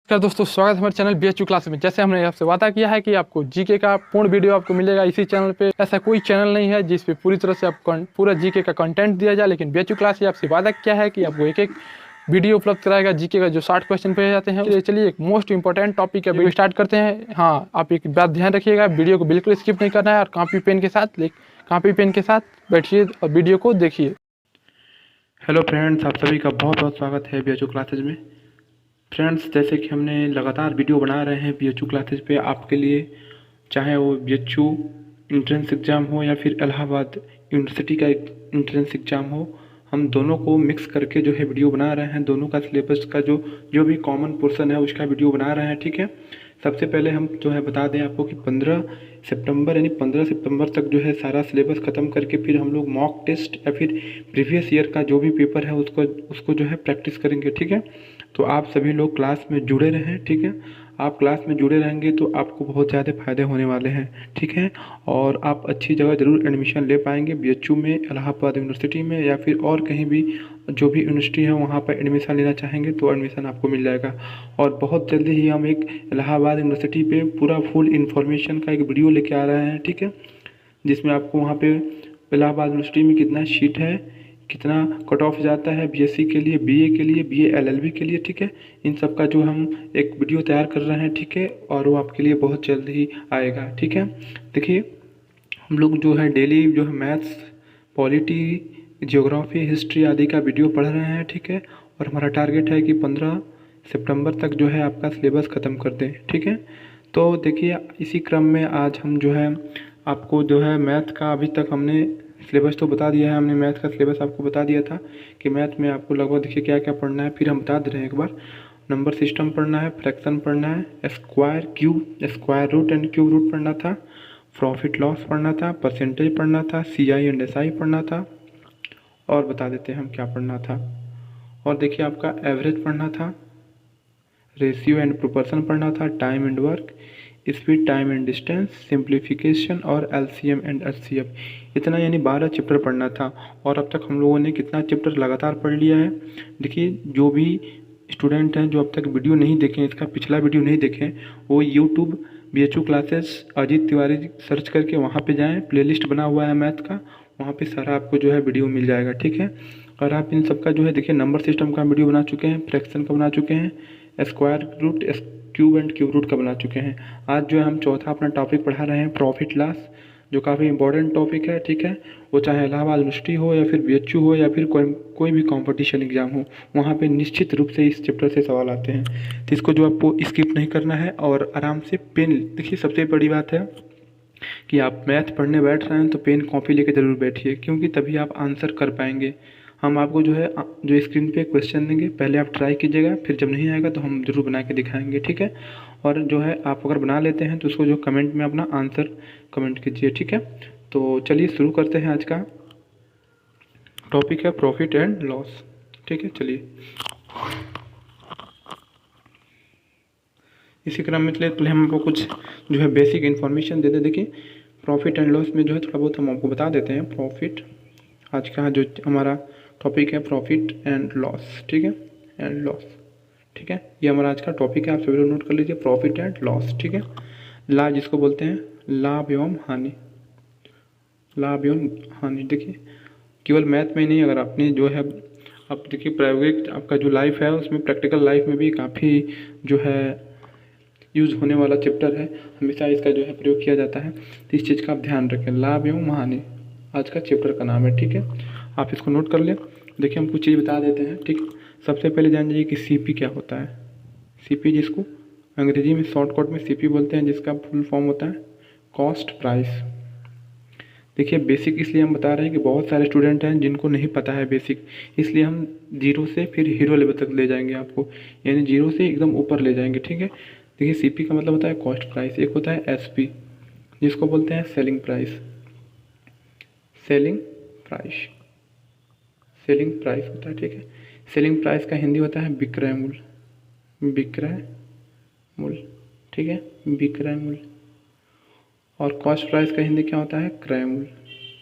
नमस्कार दोस्तों, स्वागत है हमारे चैनल BHU क्लास में। जैसे हमने आपसे वादा किया है कि आपको जीके का पूर्ण वीडियो आपको मिलेगा इसी चैनल पे। ऐसा कोई चैनल नहीं है जिस पे पूरी तरह से आपको पूरा जीके का कंटेंट दिया जाए, लेकिन BHU क्लास ये आपसे वादा किया है कि आपको एक एक वीडियो उपलब्ध कराएगा जीके का जो 60 क्वेश्चन पे जाते हैं। चलिए एक मोस्ट इंपॉर्टेंट टॉपिक है, वीडियो स्टार्ट करते हैं। हाँ, आप एक बात ध्यान रखिएगा, वीडियो को बिल्कुल स्किप नहीं करना है और कॉपी पेन के साथ बैठिए और वीडियो को देखिए। हेलो फ्रेंड्स, आप सभी का बहुत बहुत स्वागत है BHU क्लासेज में। फ्रेंड्स, जैसे कि हमने लगातार वीडियो बना रहे हैं BHU क्लासेज पे आपके लिए, चाहे वो BHU इंट्रेंस एग्ज़ाम हो या फिर इलाहाबाद यूनिवर्सिटी का इंट्रेंस एग्ज़ाम हो, हम दोनों को मिक्स करके जो है वीडियो बना रहे हैं। दोनों का सिलेबस का जो भी कॉमन पोर्शन है उसका वीडियो बना रहे हैं, ठीक है। सबसे पहले हम जो है बता दें आपको कि 15 सितंबर यानी 15 सितंबर तक जो है सारा सिलेबस ख़त्म करके फिर हम लोग मॉक टेस्ट या फिर प्रीवियस ईयर का जो भी पेपर है उसको जो है प्रैक्टिस करेंगे, ठीक है। तो आप सभी लोग क्लास में जुड़े रहें, ठीक है। आप क्लास में जुड़े रहेंगे तो आपको बहुत ज़्यादा फ़ायदे होने वाले हैं, ठीक है। और आप अच्छी जगह ज़रूर एडमिशन ले पाएंगे, BHU में, इलाहाबाद यूनिवर्सिटी में या फिर और कहीं भी जो भी यूनिवर्सिटी है वहाँ पर एडमिशन लेना चाहेंगे तो एडमिशन आपको मिल जाएगा। और बहुत जल्दी ही हम एक इलाहाबाद यूनिवर्सिटी पे पूरा फुल इन्फॉर्मेशन का एक वीडियो लेके आ रहे हैं, ठीक है। जिसमें आपको वहाँ पे इलाहाबाद यूनिवर्सिटी में कितना सीट है, कितना कट ऑफ जाता है BSc के लिए, BA के लिए, BA LLB के लिए, ठीक है। इन सब का जो हम एक वीडियो तैयार कर रहे हैं, ठीक है। और वो आपके लिए बहुत जल्द ही आएगा, ठीक है। देखिए, हम लोग जो है डेली जो है मैथ्स, पॉलिटी, ज्योग्राफी, हिस्ट्री आदि का वीडियो पढ़ रहे हैं, ठीक है। और हमारा टारगेट है कि 15 सितंबर तक जो है आपका सिलेबस ख़त्म कर दें, ठीक है। तो देखिए, इसी क्रम में आज हम जो है आपको जो है मैथ का अभी तक हमने सिलेबस तो बता दिया है। हमने मैथ का सिलेबस आपको बता दिया था कि मैथ में आपको लगभग देखिए क्या क्या पढ़ना है, फिर हम बता दे रहे हैं एक बार। नंबर सिस्टम पढ़ना है, फ्रैक्शन पढ़ना है, square, cube, square root and cube root पढ़ना था, प्रॉफिट लॉस पढ़ना था, परसेंटेज पढ़ना था, CI एंड SI पढ़ना था। और बता देते हैं हम क्या पढ़ना था। और देखिए, आपका एवरेज पढ़ना था, रेशियो एंड प्रोपोर्शन पढ़ना था, time and work, speed, time and distance, simplification और LCM एंड HCF। इतना यानी 12 चैप्टर पढ़ना था। और अब तक हम लोगों ने कितना चैप्टर लगातार पढ़ लिया है। देखिए, जो भी स्टूडेंट हैं जो अब तक वीडियो नहीं देखें, इसका पिछला वीडियो नहीं देखें, वो YouTube BHU classes Ajit Tiwari search करके वहाँ पे जाएं, प्लेलिस्ट बना हुआ है मैथ का, वहाँ पे सारा आपको जो है वीडियो मिल जाएगा, ठीक है। और आप इन सब का जो है देखिए, नंबर सिस्टम का वीडियो बना चुके हैं, फ्रैक्शन का बना चुके हैं, square root, cube and cube root का बना चुके हैं। आज जो है हम चौथा अपना टॉपिक पढ़ा रहे हैं, प्रॉफिट लॉस, जो काफ़ी इंपॉर्टेंट टॉपिक है, ठीक है। वो चाहे इलाहाबाद यूनिवर्सिटी हो या फिर BHU हो या फिर कोई भी कंपटीशन एग्जाम हो, वहाँ पे निश्चित रूप से इस चैप्टर से सवाल आते हैं। तो इसको जो आपको स्किप नहीं करना है और आराम से पेन, देखिए सबसे बड़ी बात है कि आप मैथ पढ़ने बैठ रहे हैं तो पेन कॉपी लेके ज़रूर बैठिए, क्योंकि तभी आप आंसर कर पाएंगे। हम आपको जो है जो स्क्रीन पे क्वेश्चन देंगे, पहले आप ट्राई कीजिएगा, फिर जब नहीं आएगा तो हम ज़रूर बना के दिखाएंगे, ठीक है। और जो है आप अगर बना लेते हैं तो उसको जो कमेंट में अपना आंसर कमेंट कीजिए, ठीक है। तो चलिए शुरू करते हैं। आज का टॉपिक है प्रॉफिट एंड लॉस, ठीक है। चलिए, इसी क्रम में चलिए पहले हम आपको कुछ जो है बेसिक इन्फॉर्मेशन दे दें। देखिए, प्रॉफिट एंड लॉस में जो है थोड़ा बहुत हम आपको बता देते हैं। प्रॉफिट, आज का जो हमारा टॉपिक है प्रॉफिट एंड लॉस, ठीक है, एंड लॉस, ठीक है। ये हमारा आज का टॉपिक है, आप सभी लोग नोट कर लीजिए, प्रॉफिट एंड लॉस, ठीक है। लाभ जिसको बोलते हैं लाभ एवं हानि, लाभ एवं हानि। देखिए, केवल मैथ में नहीं, अगर आपने जो है अब देखिए प्राइवेट आपका जो लाइफ है उसमें, प्रैक्टिकल लाइफ में भी काफ़ी जो है यूज़ होने वाला चैप्टर है, हमेशा इसका जो है प्रयोग किया जाता है। तो इस चीज़ का आप ध्यान रखें, लाभ एवं हानि आज का चैप्टर का नाम है, ठीक है। आप इसको नोट कर लें। देखिए, हम कुछ चीज़ बता देते हैं, ठीक। सबसे पहले जान लीजिए कि CP क्या होता है। CP, जिसको अंग्रेजी में शॉर्टकट में CP बोलते हैं, जिसका फुल फॉर्म होता है कॉस्ट प्राइस। देखिए, बेसिक इसलिए हम बता रहे हैं कि बहुत सारे स्टूडेंट हैं जिनको नहीं पता है बेसिक, इसलिए हम जीरो से फिर हीरो लेवल तक ले जाएंगे आपको, यानी जीरो से एकदम ऊपर ले जाएंगे, ठीक है। देखिए, CP का मतलब होता है कॉस्ट प्राइस। एक होता है SP, जिसको बोलते हैं selling price, selling price, selling price होता है, ठीक है। सेलिंग प्राइस का हिंदी होता है विक्रय मूल्य, विक्रय मूल्य, ठीक है, विक्रय मूल्य। और कॉस्ट प्राइस का हिंदी क्या होता है, क्रय मूल्य,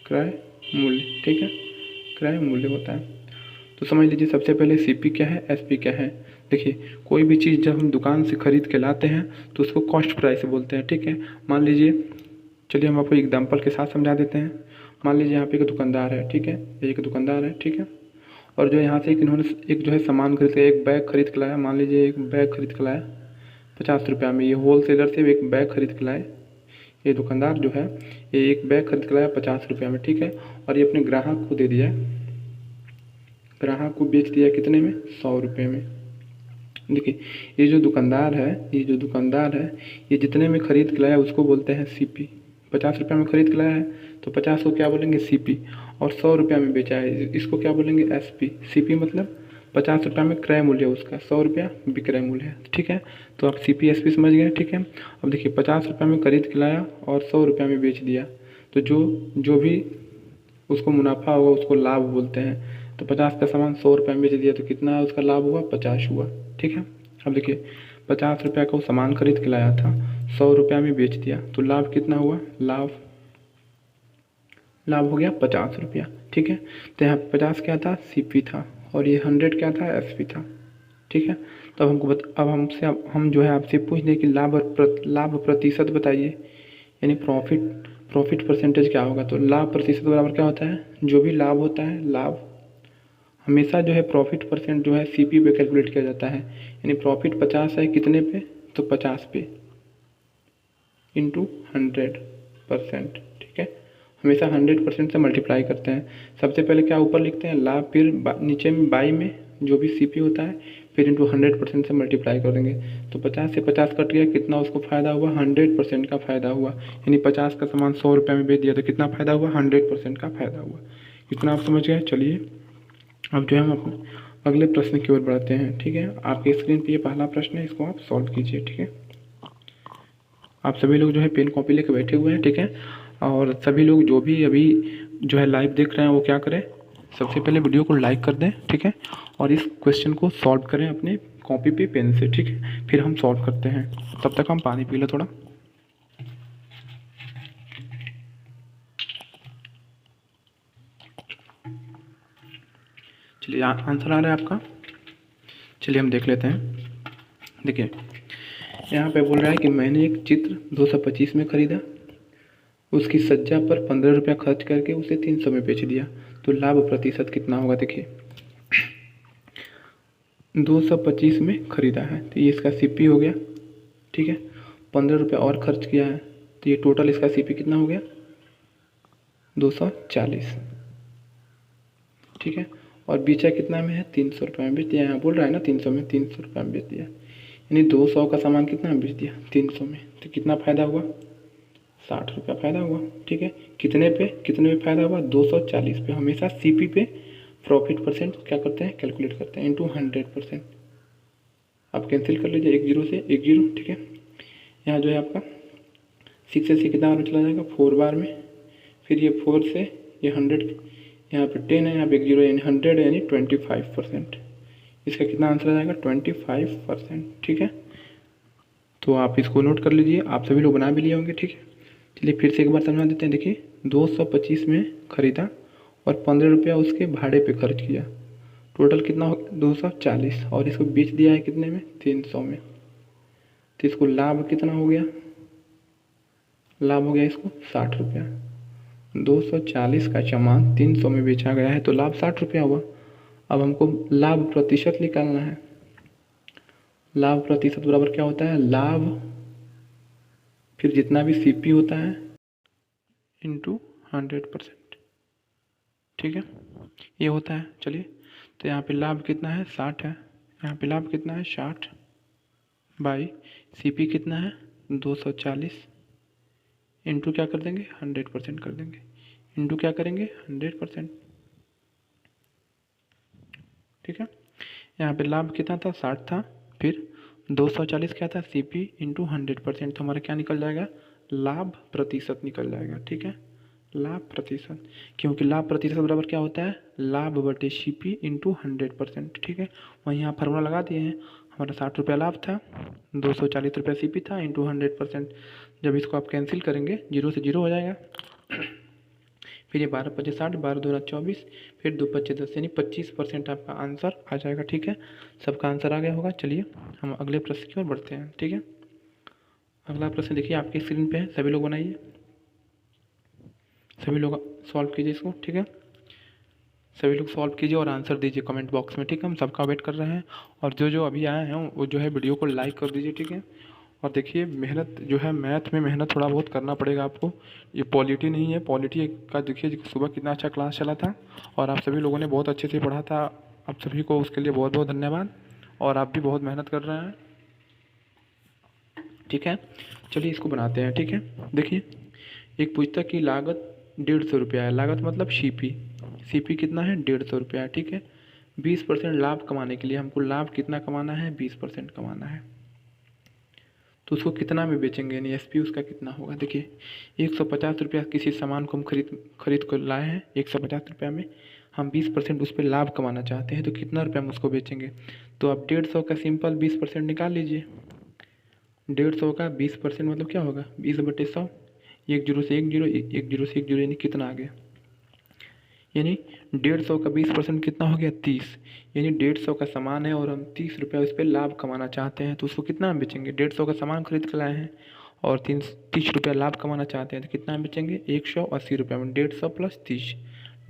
क्रय मूल्य, ठीक है, क्रय मूल्य होता है। तो समझ लीजिए, सबसे पहले CP क्या है, SP क्या है। देखिए, कोई भी चीज़ जब हम दुकान से ख़रीद के लाते हैं तो उसको कॉस्ट प्राइस बोलते हैं, ठीक है। मान लीजिए, चलिए हम आपको एग्जांपल के साथ समझा देते हैं। मान लीजिए यहाँ पे एक दुकानदार है, ठीक है, एक दुकानदार है, ठीक है। और जो यहाँ से इन्होंने एक जो है सामान खरीद के, एक बैग खरीद के लाया। मान लीजिए एक बैग खरीद के लाया 50 रुपया में। ये होल सेलर से एक बैग खरीद के लाए। ये दुकानदार जो है ये एक बैग खरीद के लाया 50 रुपया में, ठीक है। और ये अपने ग्राहक को दे दिया, ग्राहक को बेच दिया कितने में, 100 रुपये में। देखिए, ये जो दुकानदार है ये जितने में ख़रीद के लाया उसको बोलते हैं सीपी। 50 रुपया में ख़रीद के लाया है तो 50 को क्या बोलेंगे, सीपी। और 100 रुपया में बेचा है, इसको क्या बोलेंगे, एसपी। सीपी मतलब 50 रुपया में क्रय मूल्य उसका, 100 रुपया विक्रय मूल्य है, ठीक है। तो आप सीपी एसपी समझ गए, ठीक है। अब देखिए, 50 रुपया में खरीद के लाया और 100 रुपया में बेच दिया, तो जो भी उसको मुनाफा होगा उसको लाभ बोलते हैं। तो 50 का सामान 100 रुपये में बेच दिया तो कितना उसका लाभ हुआ, 50 हुआ, ठीक है। अब देखिए, 50 रुपया का वो सामान खरीद के लाया था, 100 रुपया में बेच दिया तो लाभ कितना हुआ, लाभ हो गया 50 रुपया, ठीक है। तो यहाँ 50 क्या था, सीपी था, और ये 100 क्या था, एसपी था, ठीक है। तो अब हम जो है आपसे पूछ दें कि लाभ प्रतिशत बताइए, यानी प्रॉफिट परसेंटेज क्या होगा। तो लाभ प्रतिशत बराबर क्या होता है, जो भी लाभ होता है, लाभ हमेशा जो है प्रॉफिट परसेंट जो है सीपी पे कैलकुलेट किया जाता है। यानी प्रॉफिट 50 है कितने पे, तो 50 पे इंटू 100%, ठीक है। हमेशा 100% से मल्टीप्लाई करते हैं। सबसे पहले क्या ऊपर लिखते हैं, लाभ, फिर नीचे में बाई में जो भी सीपी होता है, फिर इंटू 100% से मल्टीप्लाई कर देंगे। तो 50 से 50 कट गया, कितना उसको फ़ायदा हुआ, 100% का फ़ायदा हुआ। यानी 50 का सामान 100 रुपये में बेच दिया तो कितना फ़ायदा हुआ, 100% का फ़ायदा हुआ। इतना आप समझ गए। चलिए अब जो है हम अपने अगले प्रश्न की ओर बढ़ते हैं, ठीक है। आपकी स्क्रीन पे ये पहला प्रश्न है, इसको आप सॉल्व कीजिए, ठीक है। आप सभी लोग जो है पेन कॉपी लेके बैठे हुए हैं, ठीक है। और सभी लोग जो भी अभी जो है लाइव देख रहे हैं वो क्या करें, सबसे पहले वीडियो को लाइक कर दें, ठीक है। और इस क्वेश्चन को सॉल्व करें अपने कॉपी पे पेन से, ठीक है। फिर हम सॉल्व करते हैं, तब तक हम पानी पी लें थोड़ा। चलिए, आंसर आ रहा है आपका। चलिए हम देख लेते हैं। देखिए, यहाँ पे बोल रहा है कि मैंने एक चित्र 225 में ख़रीदा, उसकी सज्जा पर 15 रुपया खर्च करके उसे 300 में बेच दिया, तो लाभ प्रतिशत कितना होगा। देखिए, 225 में ख़रीदा है तो ये इसका सीपी हो गया, ठीक है। 15 रुपया और खर्च किया है तो ये टोटल इसका सीपी कितना हो गया, 240, ठीक है। और बेचा कितना में है, 300 रुपये में बेच दिया। यहाँ बोल रहा है ना 300 में, 300 रुपये में बेच दिया, यानी 200 का सामान कितना में बेच दिया, 300 में। तो कितना फ़ायदा हुआ, 60 रुपया फ़ायदा हुआ, ठीक है। कितने पे फ़ायदा हुआ, 240 पे। हमेशा सीपी पे प्रॉफिट परसेंट क्या करते हैं, कैलकुलेट करते हैं, इंटू 100%। आप कैंसिल कर लीजिए, 1 0 से 1 0, ठीक है। यहाँ जो है आपका 6 से 6 कितना बार में चला जाएगा, 4 बार में। फिर ये 4 से ये 100, यहाँ पे 10 है, यहाँ पे 1 0 यानी 100 यानी 25%। इसका कितना आंसर आ जाएगा, 25%, ठीक है। तो आप इसको नोट कर लीजिए, आप सभी लोग बना भी लिए होंगे, ठीक है। चलिए फिर से एक बार समझा देते हैं। देखिए, 225 में ख़रीदा और 15 रुपया उसके भाड़े पे खर्च किया, टोटल कितना हो, 240, और इसको बेच दिया है कितने में, 300 में। तो इसको लाभ कितना हो गया, लाभ हो गया इसको 60 रुपया। 240 का सामान 300 में बेचा गया है तो लाभ 60 रुपया हुआ। अब हमको लाभ प्रतिशत निकालना है। लाभ प्रतिशत बराबर क्या होता है, लाभ फिर जितना भी सीपी होता है इंटू 100%, ठीक है, ये होता है। चलिए, तो यहाँ पे लाभ कितना है, 60 है। यहाँ पे लाभ कितना है, 60 बाई सीपी कितना है, 240, इंटू क्या कर देंगे, 100% कर देंगे। इंटू क्या करेंगे, 100%, ठीक है। यहाँ पे लाभ कितना था, 60 था, फिर 240 क्या था, सीपी इंटू 100%। तो हमारा क्या निकल जाएगा, लाभ प्रतिशत निकल जाएगा, ठीक है। लाभ प्रतिशत, क्योंकि लाभ प्रतिशत बराबर क्या होता है, लाभ बटे सीपी इंटू 100%, ठीक है। वहीं यहाँ फार्मूला लगा दिए हैं। हमारा 60 रुपया लाभ था, 240 रुपया सीपी था, इंटू 100%। जब इसको आप कैंसिल करेंगे, 0 से 0 हो जाएगा। फिर ये 12×5 = 60, 12×2 = 24, फिर 2×5 = 10, यानी 25% आपका आंसर आ जाएगा। ठीक है, सबका आंसर आ गया होगा। चलिए हम अगले प्रश्न की ओर बढ़ते हैं। ठीक है, अगला प्रश्न देखिए आपकी स्क्रीन पे है, सभी लोग बनाइए, सभी लोग सॉल्व कीजिए इसको। ठीक है, सभी लोग सॉल्व कीजिए और आंसर दीजिए कमेंट बॉक्स में। ठीक है, हम सबका वेट कर रहे हैं, और जो जो अभी आए हैं वो जो है वीडियो को लाइक कर दीजिए। ठीक है, और देखिए मेहनत जो है, मैथ में मेहनत थोड़ा बहुत करना पड़ेगा आपको। ये पॉलिटी नहीं है, पॉलिटी का देखिए सुबह कितना अच्छा क्लास चला था और आप सभी लोगों ने बहुत अच्छे से पढ़ा था। आप सभी को उसके लिए बहुत बहुत धन्यवाद, और आप भी बहुत मेहनत कर रहे हैं। ठीक है, चलिए इसको बनाते हैं। ठीक है, देखिए एक पुस्तक की लागत 150 रुपया है। लागत मतलब सीपी, सीपी कितना है? 150 रुपया है। ठीक है, 20% लाभ कमाने के लिए हमको लाभ कितना कमाना है? 20% कमाना है। तो उसको कितना में बेचेंगे, यानी एसपी उसका कितना होगा? देखिए 150 रुपया किसी सामान को हम खरीद कर लाए हैं 150 रुपया में, हम 20% उस पर लाभ कमाना चाहते हैं, तो कितना रुपया हम उसको बेचेंगे? तो आप 150 का सिंपल 20% निकाल लीजिए। 150 का 20% मतलब क्या होगा? 20/100, 1 जीरो से 1 जीरो, 1 जीरो से 1 जीरो, यानी कितना आ गया? यानी 150 का 20% कितना हो गया? 30। यानी 150 का सामान है और हम 30 रुपया उस पर लाभ कमाना चाहते हैं, तो उसको कितना में बेचेंगे? 150 का सामान खरीद कर लाए हैं और 30 रुपया लाभ कमाना चाहते हैं, तो कितना में बेचेंगे? 180 रुपया में। 150 + 30,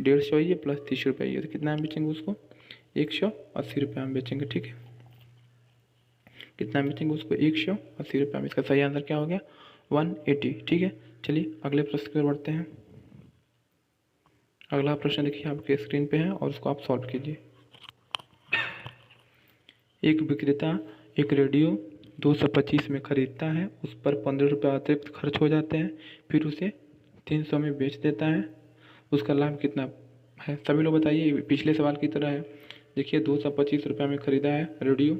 150 ये प्लस 30 रुपया ये, तो कितना में बेचेंगे उसको? 180 रुपया में बेचेंगे। ठीक है, कितना में बेचेंगे उसको? 180 रुपया में। इसका सही आंसर क्या हो गया? 180। ठीक है, चलिए अगले प्रश्न की ओर बढ़ते हैं। अगला प्रश्न देखिए आपके स्क्रीन पे है और उसको आप सॉल्व कीजिए। एक विक्रेता एक रेडियो 225 में खरीदता है, उस पर 15 रुपये अतिरिक्त खर्च हो जाते हैं, फिर उसे 300 में बेच देता है, उसका लाभ कितना है? सभी लोग बताइए, पिछले सवाल की तरह है। देखिए 225 रुपये में ख़रीदा है रेडियो,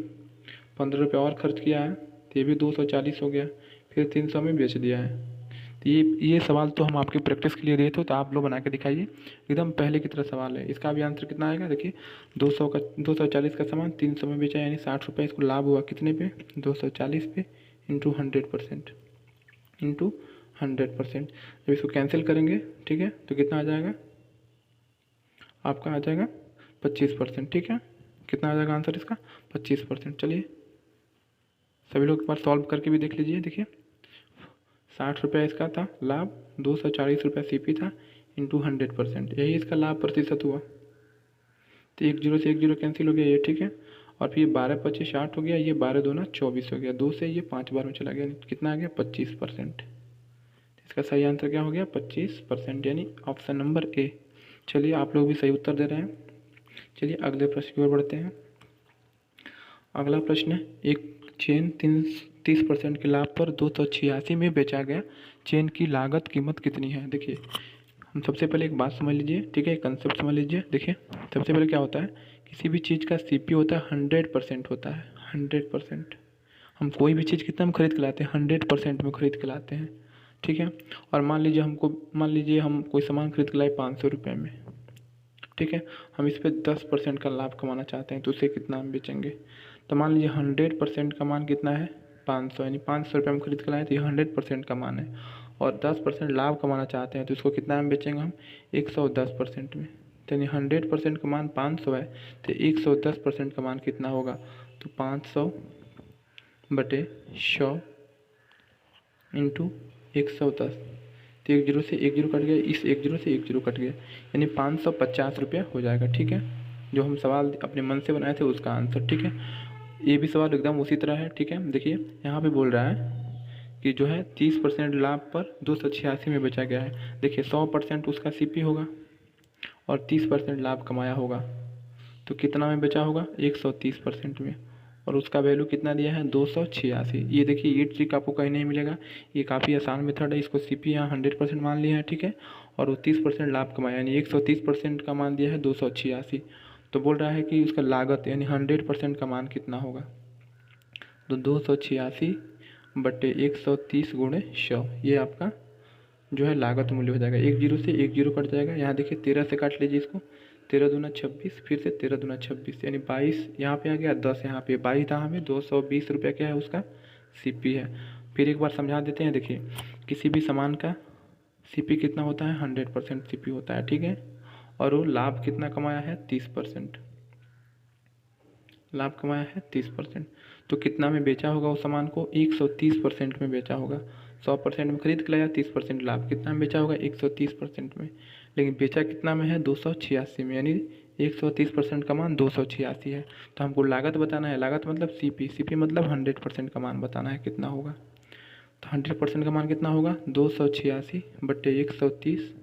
15 रुपये और खर्च किया है, तो ये भी 240 हो गया, फिर 300 में बेच दिया है। तो ये सवाल तो हम आपकी प्रैक्टिस के लिए दिए थे, तो आप लोग बना के दिखाइए। एकदम पहले की तरह सवाल है, इसका भी आंसर कितना आएगा? देखिए 240 का सामान 300 में बेचा, यानी 60 रुपये इसको लाभ हुआ। कितने पे? 240 पे इंटू 100%, इंटू 100%। जब इसको कैंसिल करेंगे, ठीक है, तो कितना आ जाएगा? आपका आ जाएगा 25%। ठीक है, कितना आ जाएगा आंसर इसका? 25%। चलिए सभी लोग एक बार सॉल्व करके भी देख लीजिए। देखिए 60 रुपया इसका था लाभ, 240 रुपया सीपी था, इंटू 100%, यही इसका लाभ प्रतिशत हुआ। तो 1 जीरो से 1 जीरो कैंसिल हो गया ये। ठीक है, और फिर 12×25 = 60 हो गया, ये 12×2 = 24 हो गया, 2 से ये 5 बार में चला गया, कितना आ गया? 25%। इसका सही आंसर क्या हो गया? 25%, यानी ऑप्शन नंबर ए। चलिए आप लोग भी सही उत्तर दे रहे हैं। चलिए अगले प्रश्न की ओर बढ़ते हैं। अगला प्रश्न है, एक चेन 30% के लाभ पर 286 में बेचा गया, चेन की लागत कीमत कितनी है? देखिए हम सबसे पहले एक बात समझ लीजिए। ठीक है, एक कंसेप्ट समझ लीजिए। देखिए सबसे पहले क्या होता है, किसी भी चीज़ का सीपी होता है 100% होता है, 100%। हम कोई भी चीज़ कितना में खरीद के लाते हैं? 100% में खरीद के लाते हैं। ठीक है, और मान लीजिए हम कोई सामान खरीद के लाए 500 रुपये में। ठीक है, हम इस पर 10% का लाभ कमाना चाहते हैं, तो उसे कितना हम बेचेंगे? तो मान लीजिए 100% का मान कितना है? 500, यानी 500 रुपये में खरीद के लाए, तो ये 100% का मान है, और 10% लाभ कमाना चाहते हैं, तो इसको कितना में बेचेंगे हम? 110% में। तो यानी 100% का मान 500 है, तो 110% का मान कितना होगा? तो 500/100 इंटू 110, तो 1 जीरो से 1 जीरो कट गया, इस 1 जीरो से 1 जीरो कट गया, यानी 550 रुपया हो जाएगा। ठीक है, जो हम सवाल अपने मन से बनाए थे उसका आंसर। ठीक है, ये भी सवाल एकदम उसी तरह है। ठीक है, देखिए यहाँ पे बोल रहा है कि जो है 30% लाभ पर 286 में बेचा गया है। देखिए 100% उसका सीपी होगा और 30% लाभ कमाया होगा, तो कितना में बेचा होगा? 130% में, और उसका वैल्यू कितना दिया है? 286। ये देखिए ये ट्रिक आपको कहीं नहीं मिलेगा, ये काफ़ी आसान मेथड है। इसको सीपी यहाँ 100% मान लिया है। ठीक है, और वो 30% लाभ कमाया, यानी 130% का मान दिया है 286। तो बोल रहा है कि उसका लागत यानी 100% का मान कितना होगा? तो 286/130 × 100, ये आपका जो है लागत मूल्य हो जाएगा। 1 जीरो से 1 जीरो कट जाएगा, यहाँ देखिए 13 से काट लीजिए इसको, 13 दूना 26, फिर से 13 दूना 26, यानी 22 यहाँ पे आ गया, 10 यहाँ पे, 22 था हमें। 220 रुपया क्या है उसका? सीपी है। फिर एक बार समझा देते हैं। देखिए किसी भी सामान का सीपी कितना होता है 100% सीपी होता है, ठीक है। और वो लाभ कितना कमाया है 30%, लाभ कमाया है 30%। तो कितना में बेचा होगा उस सामान को 130% में बेचा होगा। 100% में खरीद के लाया, 30% लाभ, कितना में बेचा होगा 130% में। लेकिन बेचा कितना में है 286 में, यानी 130% का मान 286 है। तो हमको लागत बताना है, लागत मतलब सीपी, सीपी मतलब 100% का मान बताना है कितना होगा। तो 100% का मान कितना होगा 286/130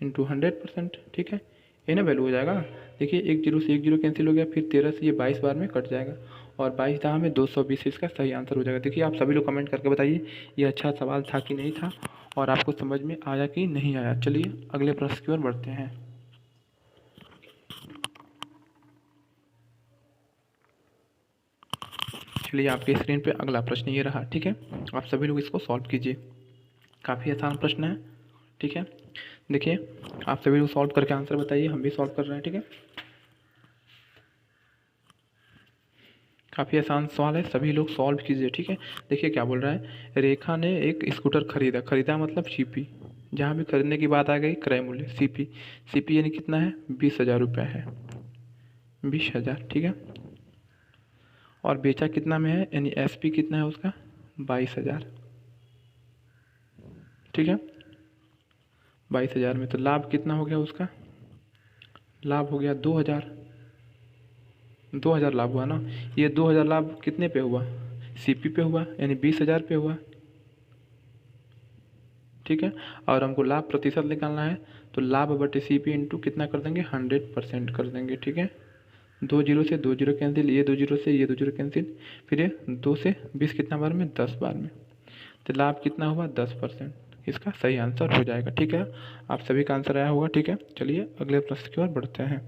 इंटू 100%, ठीक है। ये ना वैल्यू हो जाएगा। देखिए 1 जीरो से 1 जीरो कैंसिल हो गया, फिर 13 से ये 22 बार में कट जाएगा और 22 दहा में 220 इसका सही आंसर हो जाएगा। देखिए आप सभी लोग कमेंट करके बताइए ये अच्छा सवाल था कि नहीं था और आपको समझ में आया कि नहीं आया। चलिए अगले प्रश्न की ओर बढ़ते हैं। चलिए आपके स्क्रीन पे अगला प्रश्न ये रहा, ठीक है। आप सभी लोग इसको सॉल्व कीजिए, काफ़ी आसान प्रश्न है, ठीक है। देखिए आप सभी लोग सॉल्व करके आंसर बताइए, हम भी सॉल्व कर रहे हैं, ठीक है। काफ़ी आसान सवाल है, सभी लोग सॉल्व कीजिए, ठीक है। देखिए क्या बोल रहा है, रेखा ने एक स्कूटर खरीदा, खरीदा मतलब सीपी, जहाँ भी खरीदने की बात आ गई क्रय मूल्य सीपी, सीपी यानी कितना है 20,000 रुपये है, 20,000, ठीक है। और बेचा कितना में है यानी एसपी कितना है उसका 22,000, ठीक है। 22,000 में तो लाभ कितना हो गया उसका, लाभ हो गया 2,000, 2,000 लाभ हुआ ना। ये 2,000 लाभ कितने पे हुआ सीपी पे हुआ, यानी 20,000 पे हुआ, ठीक है। और हमको लाभ प्रतिशत निकालना है, तो लाभ बटे सीपी इंटू कितना कर देंगे 100% कर देंगे, ठीक है। 2 जीरो से 2 जीरो कैंसिल, ये 2 जीरो से ये 2 जीरो कैंसिल, फिर ये 2 से 20 कितना बार में 10 बार में, तो लाभ कितना हुआ 10%, इसका सही आंसर हो जाएगा, ठीक है। आप सभी का आंसर आया होगा, ठीक है। चलिए अगले प्रश्न की ओर बढ़ते हैं।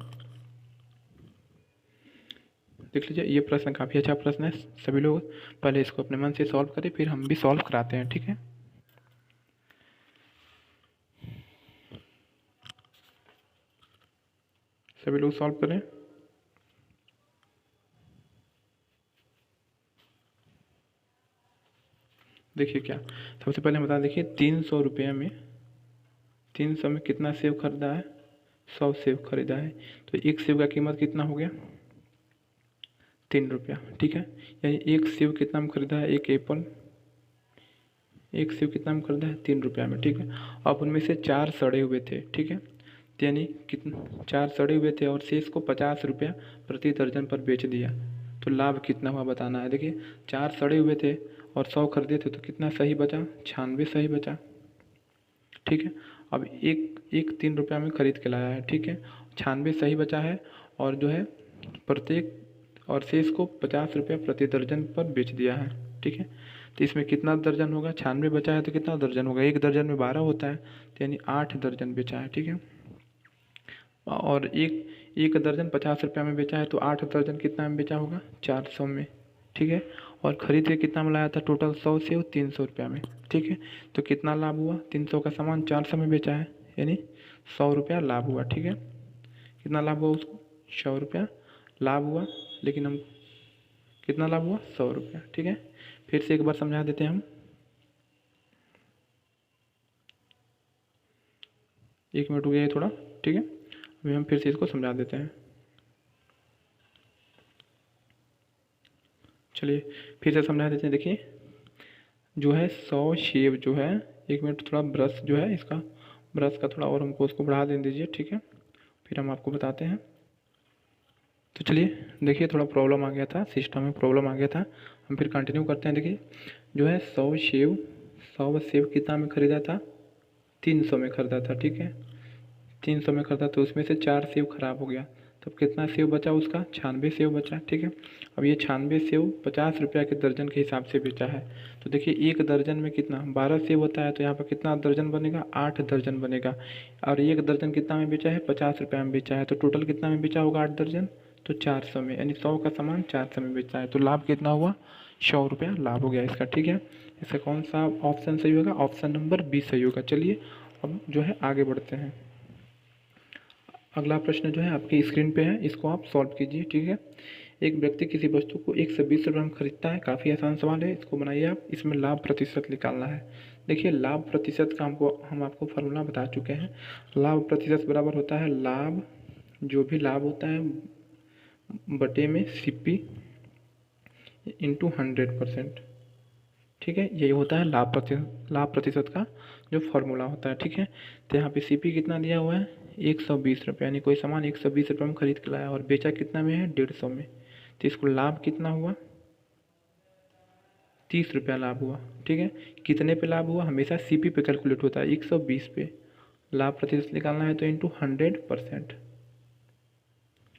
देख लीजिए ये प्रश्न काफ़ी अच्छा प्रश्न है, सभी लोग पहले इसको अपने मन से सॉल्व करें, फिर हम भी सॉल्व कराते हैं, ठीक है। सभी लोग सॉल्व करें। देखिए क्या, सबसे पहले हम बता, देखिए 300 रुपये में, 300 में कितना सेब खरीदा है 100 सेब खरीदा है, तो एक सेब का कीमत कितना हो गया 3 रुपया, ठीक है। यानी एक सेब कितना में खरीदा है, एक एप्पल, एक सेब कितना में खरीदा है 3 रुपया में, ठीक है। अब उनमें से 4 सड़े हुए थे, ठीक है। तो यानी कितना 4 सड़े हुए थे और शेष को 50 रुपया प्रति दर्जन पर बेच दिया, तो लाभ कितना हुआ बताना है। देखिए 4 सड़े हुए थे और 100 खरीदे थे, तो कितना सही बचा 96 सही बचा, ठीक है। अब एक एक 3 रुपया में ख़रीद के लाया है, ठीक है, 96 सही बचा है और जो है प्रत्येक और शेष को 50 रुपया प्रति दर्जन पर बेच दिया है, ठीक है। तो इसमें कितना दर्जन होगा, 96 बचा है तो कितना दर्जन होगा, एक दर्जन में 12 होता है, तो यानी 8 दर्जन बेचा है, ठीक है। और एक एक दर्जन 50 रुपया में बेचा है, तो 8 दर्जन कितना में बेचा होगा 400 में, ठीक है। और ख़रीद के कितना में लाया था टोटल 100 से 300 रुपया में, ठीक है। तो कितना लाभ हुआ 300 का सामान 400 में बेचा है, यानी 100 रुपया लाभ हुआ, ठीक है। कितना लाभ हुआ उसको 100 रुपया लाभ हुआ, लेकिन हम कितना लाभ हुआ 100 रुपया, ठीक है। फिर से एक बार समझा देते हैं हम, एक मिनट हो गया थोड़ा, ठीक है। अभी हम फिर से इसको समझा देते हैं। चलिए फिर से समझा देते हैं। देखिए जो है 100 सेब जो है, एक मिनट थोड़ा ब्रश जो है इसका, ब्रश का थोड़ा और हमको उसको बढ़ा दे दीजिए, ठीक है, फिर हम आपको बताते हैं। तो चलिए देखिए थोड़ा प्रॉब्लम आ गया था, सिस्टम में प्रॉब्लम आ गया था, हम फिर कंटिन्यू करते हैं। देखिए जो है 100 सेब, 100 सेब कितना में ख़रीदा था 300 में ख़रीदा था, ठीक है। 300 में खरीदा तो उसमें से 4 सेब खराब हो गया, तब कितना सेब बचा उसका 96 सेब बचा, ठीक है। अब ये 96 सेब 50 रुपया के दर्जन के हिसाब से बेचा है, तो देखिए एक दर्जन में कितना 12 सेब होता है, तो यहाँ पर कितना दर्जन बनेगा 8 दर्जन बनेगा। और एक दर्जन कितना में बेचा है 50 रुपया में बेचा है, तो टोटल कितना में बेचा होगा 8 दर्जन, तो 400 में, यानी 100 का सामान 400 में बेचा है, तो लाभ कितना हुआ 100 रुपया लाभ हो गया इसका, ठीक है। इसका कौन सा ऑप्शन सही होगा, ऑप्शन नंबर बी सही होगा। चलिए अब जो है आगे बढ़ते हैं। अगला प्रश्न जो है आपकी स्क्रीन पे है, इसको आप सॉल्व कीजिए, ठीक है। एक व्यक्ति किसी वस्तु को 120 रुपये में खरीदता है। काफ़ी आसान सवाल है, इसको बनाइए आप। इसमें लाभ प्रतिशत निकालना है। देखिए लाभ प्रतिशत का हम आपको फार्मूला बता चुके हैं। लाभ प्रतिशत बराबर होता है लाभ, जो भी लाभ होता है बटे में CP इंटू 100%। ठीक है, यही होता है लाभ प्रतिशत का जो फॉर्मूला होता है। ठीक है, तो यहाँ पे CP कितना दिया हुआ है 120 रुपये, यानी कोई सामान 120 रुपये में खरीद के लाया और बेचा कितना में है 150 में, तो इसको लाभ कितना हुआ 30 रुपया लाभ हुआ। ठीक है, कितने पे लाभ हुआ, हमेशा CP पे कैलकुलेट होता है, 120 पे लाभ प्रतिशत निकालना है तो इंटू 100%।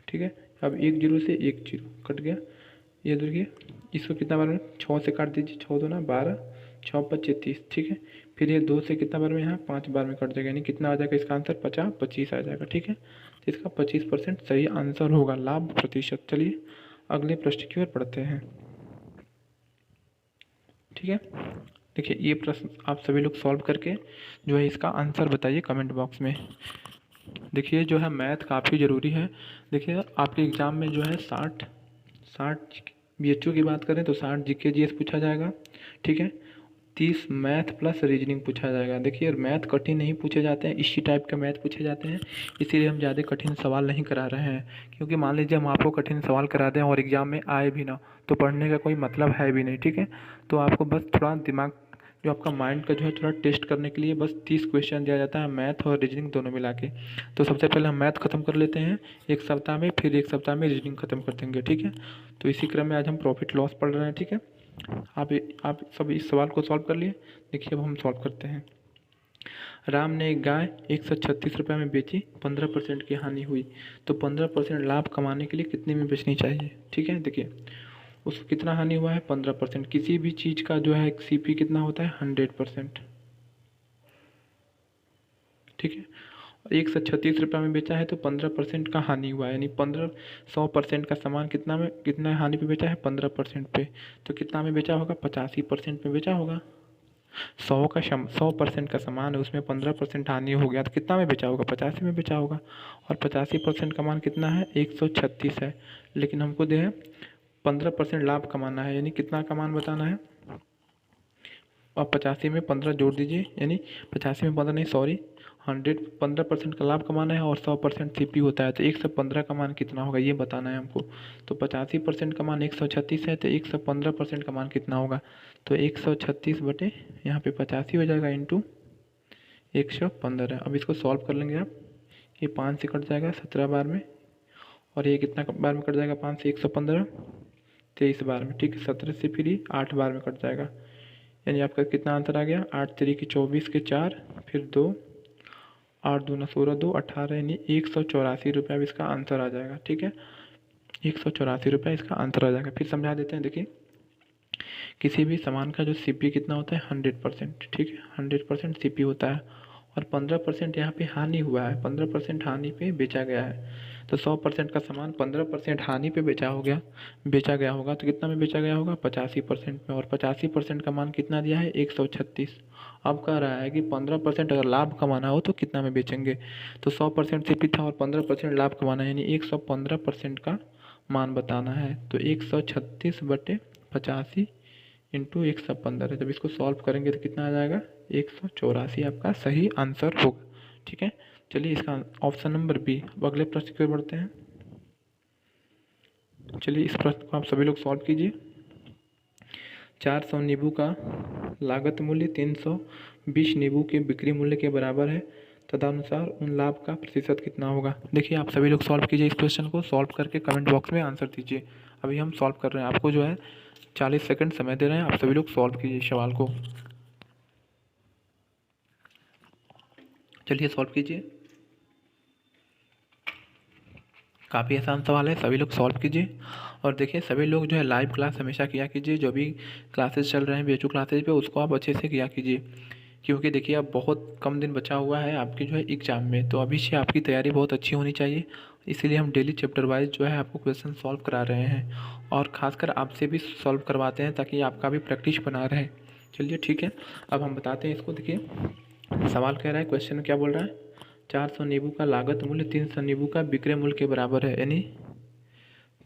ठीक है, अब 1 जीरो से 1 जीरो कट गया, ये देखिए इसको कितना बार में 6 से काट दीजिए, 6 दूना 12, 6 पच्चे 30। ठीक है, फिर ये 2 से कितना बार में यहाँ 5 बार में कट जाएगा, यानी कितना आ जाएगा इसका आंसर 25 आ जाएगा। ठीक है, तो इसका 25% सही आंसर होगा लाभ प्रतिशत। चलिए अगले प्रश्न की ओर पढ़ते हैं। ठीक है, देखिए ये प्रश्न आप सभी लोग सॉल्व करके जो है इसका आंसर बताइए कमेंट बॉक्स में। देखिए जो है मैथ काफ़ी ज़रूरी है। देखिए आपके एग्ज़ाम में जो है 60 BHU की बात करें तो 60 GK GS पूछा जाएगा। ठीक है, 30 मैथ प्लस रीजनिंग पूछा जाएगा। देखिए मैथ कठिन नहीं पूछे जाते हैं, इसी टाइप के मैथ पूछे जाते हैं, इसीलिए हम ज़्यादा कठिन सवाल नहीं करा रहे हैं। क्योंकि मान लीजिए हम आपको कठिन सवाल करा दें और एग्ज़ाम में आए भी ना, तो पढ़ने का कोई मतलब है भी नहीं। ठीक है, तो आपको बस थोड़ा दिमाग जो आपका माइंड का जो है थोड़ा टेस्ट करने के लिए बस 30 क्वेश्चन दिया जाता है, मैथ और रीजनिंग दोनों मिला के। तो सबसे पहले हम मैथ ख़त्म कर लेते हैं एक सप्ताह में, फिर एक सप्ताह में रीजनिंग ख़त्म कर देंगे। ठीक है, तो इसी क्रम में आज हम प्रॉफिट लॉस पढ़ रहे हैं। ठीक है, आप सब इस सवाल को सॉल्व कर लिए। देखिए अब हम सॉल्व करते हैं। राम ने एक गाय 136 रुपये में बेची, 15% की हानि हुई, तो 15% लाभ कमाने के लिए कितने में बेचनी चाहिए। ठीक है, देखिए उसको कितना हानि हुआ है 15%। किसी भी चीज़ का जो है CP कितना होता है 100%। ठीक है, 136 रुपये में बेचा है तो 15% का हानि हुआ है, यानी 100% का सामान कितना हानि पे बेचा है 15% पे, तो कितना में बेचा होगा 85% में बेचा होगा। 100% का सामान है, उसमें 15% हानि हो गया तो कितना में बेचा होगा 85 में बेचा होगा। और 85% का मान कितना है 136 है, लेकिन हमको जो है 15% लाभ कमाना है, यानी कितना का मान बताना है। अब 85 में 15 जोड़ दीजिए, यानी 85 में 15 नहीं सॉरी 15% का लाभ कमाना है और 100% CP होता है, तो 115 का मान कितना होगा ये बताना है हमको। तो 85% का मान 136 है, तो 115% का मान कितना होगा, तो 136 बटे यहाँ पे 85 हो जाएगा इंटू 115। अब इसको सॉल्व कर लेंगे आप, ये 5 से कट जाएगा 17 बार में, और ये कितना बार में कट जाएगा 5 से 115 23 बार में। ठीक है, 17 से फिर ये 8 बार में कट जाएगा, यानी आपका कितना आंसर आ गया 8 3 24 के 4 फिर 2 8 दूना 16 2 18, यानी 184 रुपये अब इसका आंसर आ जाएगा। ठीक है, 184 रुपये इसका आंसर आ जाएगा। फिर समझा देते हैं। देखिए किसी भी सामान का जो CP कितना होता है 100%। ठीक है, 100% CP होता है और 15% यहाँ पे हानि हुआ है, 15% हानि पे बेचा गया है। तो 100% का सामान 15% हानि पे बेचा गया होगा तो कितना में बेचा गया होगा 85% में, और 85% का मान कितना दिया है 136। अब कह रहा है कि 15% अगर लाभ कमाना हो तो कितना में बेचेंगे, तो 100% CP था और 15% लाभ कमाना है, यानी 115% का मान बताना है। तो 136 बटे 85 इंटू 115, जब इसको सॉल्व करेंगे तो कितना आ जाएगा 184 आपका सही आंसर होगा। ठीक है, चलिए इसका ऑप्शन नंबर बी। अब अगले प्रश्न की ओर बढ़ते हैं। चलिए इस प्रश्न को आप सभी लोग सॉल्व कीजिए। 400 नींबू का लागत मूल्य 320 नींबू के बिक्री मूल्य के बराबर है, तदनुसार उन लाभ का प्रतिशत कितना होगा। देखिए आप सभी लोग सॉल्व कीजिए, इस क्वेश्चन को सॉल्व करके कमेंट बॉक्स में आंसर दीजिए। अभी हम सॉल्व कर रहे हैं, आपको जो है 40 सेकंड समय दे रहे हैं, आप सभी लोग सॉल्व कीजिए इस सवाल को। चलिए सॉल्व कीजिए, काफ़ी आसान सवाल है, सभी लोग सॉल्व कीजिए। और देखिए सभी लोग जो है लाइव क्लास हमेशा किया कीजिए, जो भी क्लासेस चल रहे हैं BHU क्लासेज पे उसको आप अच्छे से किया कीजिए, क्योंकि देखिए अब बहुत कम दिन बचा हुआ है आपके जो है एग्ज़ाम में, तो अभी से आपकी तैयारी बहुत अच्छी होनी चाहिए। इसीलिए हम डेली चैप्टर वाइज जो है आपको क्वेश्चन सॉल्व करा रहे हैं, और ख़ासकर आपसे भी सॉल्व करवाते हैं ताकि आपका भी प्रैक्टिस बना रहे। चलिए ठीक है, अब हम बताते हैं इसको। देखिए सवाल कह रहा है, क्वेश्चन क्या बोल रहा है, 400 नींबू का लागत मूल्य 300 नींबू का विक्रय मूल्य के बराबर है, यानी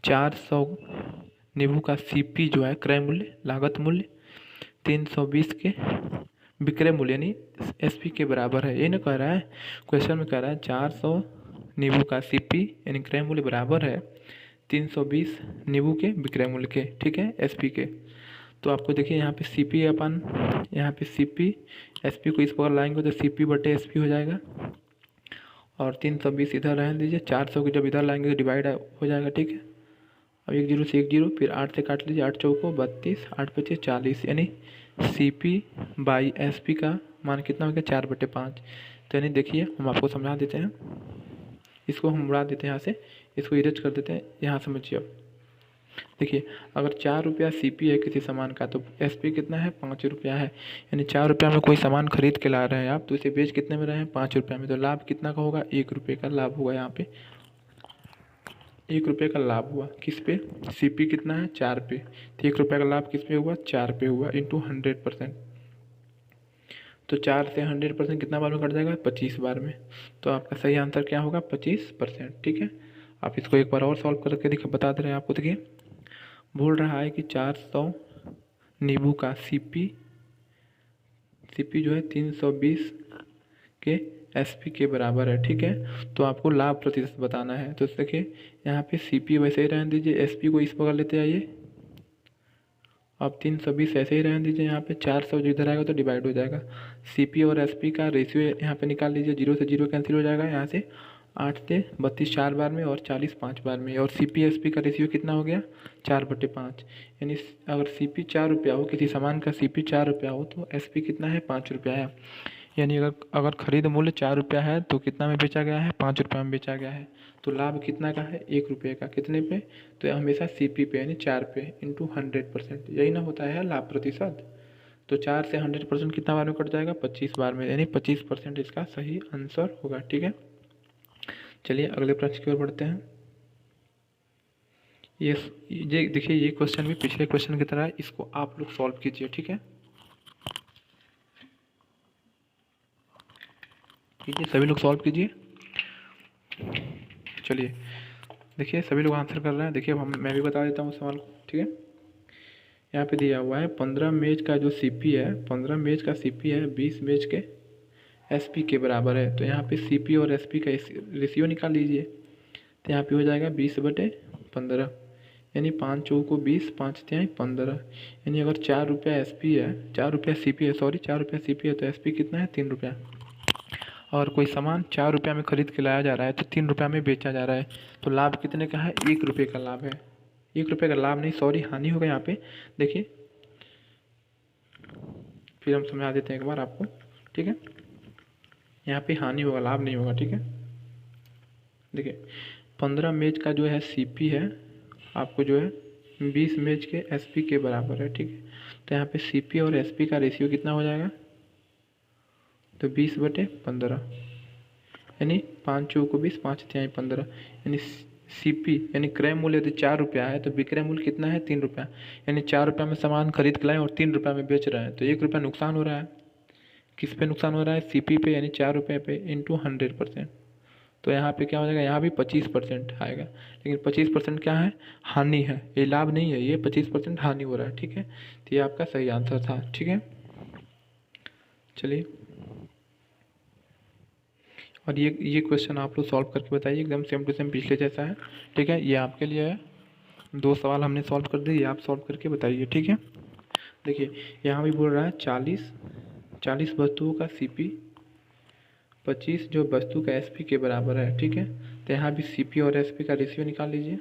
400 नींबू का सीपी जो है क्रय मूल्य लागत मूल्य 320 के विक्रय मूल्य यानी एसपी के बराबर है। ये ना कह रहा है, क्वेश्चन में कह रहा है 400 नींबू का सीपी यानी क्रय मूल्य बराबर है 320 नींबू के विक्रय मूल्य के, ठीक है, एसपी के। तो आपको देखिए यहाँ पे सीपी अपन यहाँ पे सीपी एसपी को इस प्रकार लाएंगे तो सीपी बटे एसपी हो जाएगा और 320 इधर रहने दीजिए, 400 की जब इधर लाएंगे तो डिवाइड हो जाएगा, ठीक है। अब 1 0 से 1 0, फिर 8 से काट लीजिए, 8 चौको 32, 8 पच्चीस 40, यानी CP बाई SP का मान कितना हो गया 4/5। तो यानी देखिए हम आपको समझा देते हैं, इसको हम उड़ा देते हैं यहाँ से, इसको इरेज कर देते हैं। यहाँ समझिए अब देखिए, अगर 4 रुपया CP है किसी सामान का तो SP कितना है 5 रुपया है, यानी 4 रुपया में कोई सामान खरीद के ला रहे हैं आप, तो इसे बेच कितने में रहे हैं 5 रुपया में, तो लाभ कितना का होगा 1 रुपये का लाभ हुआ। यहाँ पे 1 रुपये का लाभ हुआ किस पे, CP कितना है 4 पे, तो 1 रुपये का लाभ किस पे हुआ 4 पे हुआ इंटू 100%। तो 4 से 100% कितना बार में कट जाएगा 25 बार में। तो आपका सही आंसर क्या होगा 25%, ठीक है। आप इसको एक बार और सॉल्व करके देखिए, बता दे रहे हैं आपको। देखिए बोल रहा है कि 400 नींबू का CP जो है 320 के SP के बराबर है, ठीक है। तो आपको लाभ प्रतिशत बताना है। तो देखिए यहाँ पे CP वैसे ही रहने दीजिए, SP को इस प्रकार लेते आइए, अब 320 ऐसे ही रहने दीजिए। यहाँ पे 400 जो इधर आएगा तो डिवाइड हो जाएगा। CP और SP का रेशियो यहाँ पे निकाल लीजिए, 0 से 0 कैंसिल हो जाएगा। यहाँ से 8 से 32 4 बार में और 40 5 बार में, और CP SP का रेशियो कितना हो गया 4/5। यानी अगर CP 4 रुपया हो, किसी सामान का CP 4 रुपया हो तो SP कितना है 5 रुपया है। यानी अगर खरीद मूल्य 4 रुपया है तो कितना में बेचा गया है 5 रुपया में बेचा गया है। तो लाभ कितना का है 1 रुपये का, कितने पे, तो हमेशा CP पे यानी 4 पे इंटू 100%, यही ना होता है लाभ प्रतिशत। तो 4 से 100% कितना बार में कट जाएगा 25 बार में, यानी 25% इसका सही आंसर होगा, ठीक है। चलिए अगले प्रश्न की ओर बढ़ते हैं। ये देखिए, ये क्वेश्चन भी पिछले क्वेश्चन की तरह है, इसको आप लोग सॉल्व कीजिए, ठीक है। कीजिए, सभी लोग सॉल्व कीजिए। चलिए देखिए सभी लोग आंसर कर रहे हैं। देखिए अब मैं भी बता देता हूँ सवाल को, ठीक है। यहाँ पे दिया हुआ है 15 मेज का जो CP है, 15 मेज का CP है 20 मेज के SP के बराबर है। तो यहाँ पे CP और SP का रेशियो निकाल लीजिए। तो यहाँ पे हो जाएगा 20/15, यानी 5 चौको 20, 5 तिहाई 15। यानी अगर 4 रुपया SP है, 4 रुपया CP है, सॉरी 4 रुपया CP है, तो SP कितना है 3 रुपया। और कोई सामान 4 रुपया में खरीद के लाया जा रहा है तो 3 रुपया में बेचा जा रहा है, तो लाभ कितने का है 1 रुपये का लाभ है। 1 रुपये का लाभ नहीं, सॉरी हानि होगा यहाँ पे। देखिए फिर हम समझा देते हैं एक बार आपको, ठीक है। यहाँ पे हानि होगा, लाभ नहीं होगा, ठीक है। देखिए 15 मेज का जो है CP है आपको जो है 20 मेज के SP के बराबर है, ठीक है। तो यहाँ पे CP और SP का रेशियो कितना हो जाएगा, तो 20/15, यानी 5 चौको 20, 5 तिहाई 15। यानी CP यानी क्रय मूल्य यदि 4 रुपया है तो विक्रय मूल्य कितना है 3 रुपया। यानी 4 रुपया में सामान खरीद के लाए और 3 रुपया में बेच रहे हैं, तो 1 रुपया नुकसान हो रहा है। किस पे नुकसान हो रहा है, CP पे, यानी 4 रुपये पे इंटू 100%। तो यहाँ पे क्या हो जाएगा, यहाँ भी 25% आएगा, लेकिन 25% क्या है हानि है, ये लाभ नहीं है, ये 25% हानि हो रहा है, ठीक है। तो ये आपका सही आंसर था, ठीक है। चलिए और ये क्वेश्चन आप लोग सॉल्व करके बताइए, एकदम सेम टू सेम पिछले जैसा है, ठीक है। ये आपके लिए है, 2 सवाल हमने सॉल्व कर दिए, आप सॉल्व करके बताइए, ठीक है। देखिए यहाँ भी बोल रहा है 40 वस्तुओं का CP, 25 जो वस्तु का SP के बराबर है, ठीक है। तो यहाँ भी CP और SP का रेशियो निकाल लीजिए।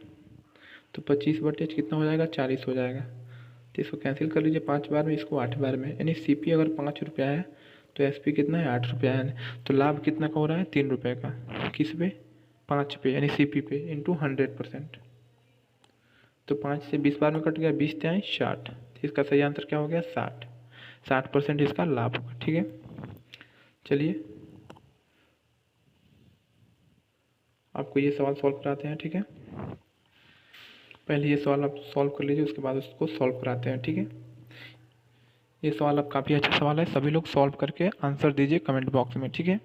तो 25/8 कितना हो जाएगा 40 हो जाएगा। तो इसको कैंसिल कर लीजिए 5 बार में, इसको 8 बार में, यानी CP अगर 5 रुपया है तो SP कितना है 8 रुपया है। तो लाभ कितना का हो रहा है 3 रुपये का, किस पे 5 पे, यानी CP पे इंटू 100%। तो 5 से 20 बार में कट गया, 20 तिहाई 60। तो इसका सही आंसर क्या हो गया 60% इसका लाभ होगा, ठीक है। चलिए आपको ये सवाल सॉल्व कराते हैं, ठीक है। पहले ये सवाल आप सॉल्व कर लीजिए, उसके बाद उसको सॉल्व कराते हैं, ठीक है। ये सवाल अब काफ़ी अच्छा सवाल है, सभी लोग सॉल्व करके आंसर दीजिए कमेंट बॉक्स में, ठीक है।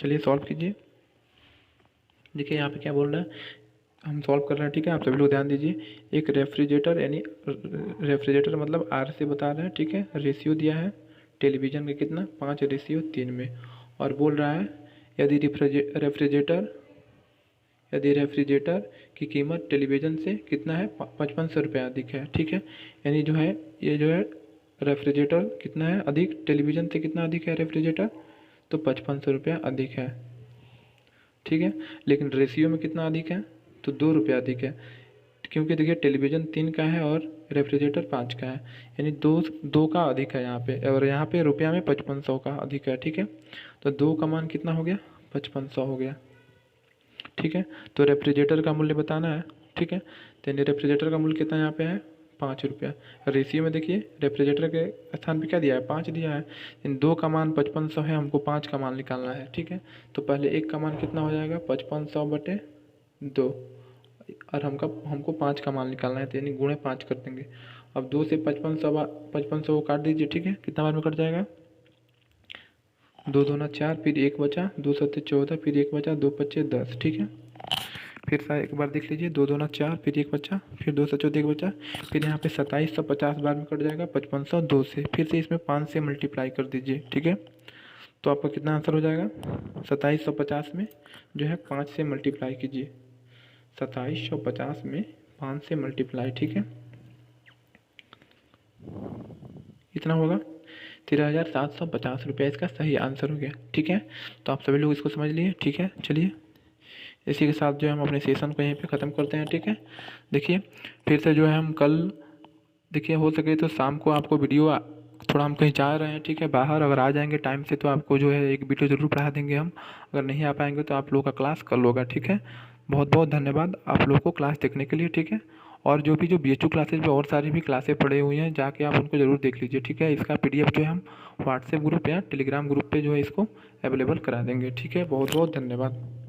चलिए सॉल्व कीजिए। देखिए यहाँ पे क्या बोल रहा है, हम सॉल्व कर रहे हैं, ठीक है। आप सभी लोग ध्यान दीजिए। एक रेफ्रिजरेटर यानी रेफ्रिजरेटर मतलब आर से बता रहे हैं, ठीक है। रेशियो दिया है टेलीविज़न का कितना, 5:3 में, और बोल रहा है यदि रेफ्रिजरेटर की कीमत टेलीविज़न से कितना है, 5500 रुपये अधिक है, ठीक है। यानी जो है ये जो है रेफ्रिजरेटर कितना है अधिक, टेलीविज़न से कितना अधिक है रेफ्रिजरेटर, तो 5500 रुपया अधिक है, ठीक है। लेकिन रेशियो में कितना अधिक है, तो 2 रुपया अधिक है, क्योंकि देखिए टेलीविज़न 3 का है और रेफ्रिजरेटर 5 का है, यानी दो का अधिक है यहाँ पे, और यहाँ पे रुपया में 5500 का अधिक है, ठीक है। तो 2 का मान कितना हो गया, 5500 हो गया, ठीक है। तो रेफ्रिजरेटर का मूल्य बताना है, ठीक है। तो यानी रेफ्रिजरेटर का मूल्य कितना यहाँ पे है, 5 रुपया। रेशियो में देखिए रेफ्रिजरेटर के स्थान पे क्या दिया है, 5 दिया है। इन 2 का मान 5500 है, हमको 5 का मान निकालना है, ठीक है। तो पहले 1 का मान कितना हो जाएगा, 5500/2, और हमको 5 का मान निकालना है, तो यानी गुणे 5 कर देंगे। अब 2 से 5500 को काट दीजिए, ठीक है। कितना बार में कट जाएगा, 2 दूना 4, फिर 1 बचा, 2 सत्ते 14, फिर 1 बचा, 2 पच्चे 10, ठीक है। फिर से एक बार देख लीजिए, 2 दूना 4, फिर 1 बचा, फिर 2 से 14 1 बचा, फिर यहाँ पे 2750 बार में कट जाएगा 5502 से, फिर से इसमें 5 से मल्टीप्लाई कर दीजिए, ठीक है। तो आपका कितना आंसर हो जाएगा, 2750 में जो है 5 से मल्टीप्लाई कीजिए, 2750 में 5 से मल्टीप्लाई, ठीक है। इतना होगा 13,750 रुपये, इसका सही आंसर हो गया, ठीक है। तो आप सभी लोग इसको समझ लिए, ठीक है। चलिए इसी के साथ जो है हम अपने सेशन को यहीं पे ख़त्म करते हैं, ठीक है। देखिए फिर से जो है हम कल, देखिए हो सके तो शाम को आपको वीडियो, थोड़ा हम कहीं जा रहे हैं, ठीक है, बाहर, अगर आ जाएंगे टाइम से तो आपको जो है एक वीडियो ज़रूर पढ़ा देंगे हम। अगर नहीं आ पाएंगे तो आप लोगों का क्लास कल होगा, ठीक है। बहुत बहुत धन्यवाद आप लोगों को क्लास देखने के लिए, ठीक है। और जो BHU क्लासेज में और सारी भी क्लासें पढ़ी हुई हैं, जाके आप उनको ज़रूर देख लीजिए, ठीक है। इसका PDF जो है हम व्हाट्सएप ग्रुप या टेलीग्राम ग्रुप पे जो है इसको अवेलेबल करा देंगे, ठीक है। बहुत बहुत धन्यवाद।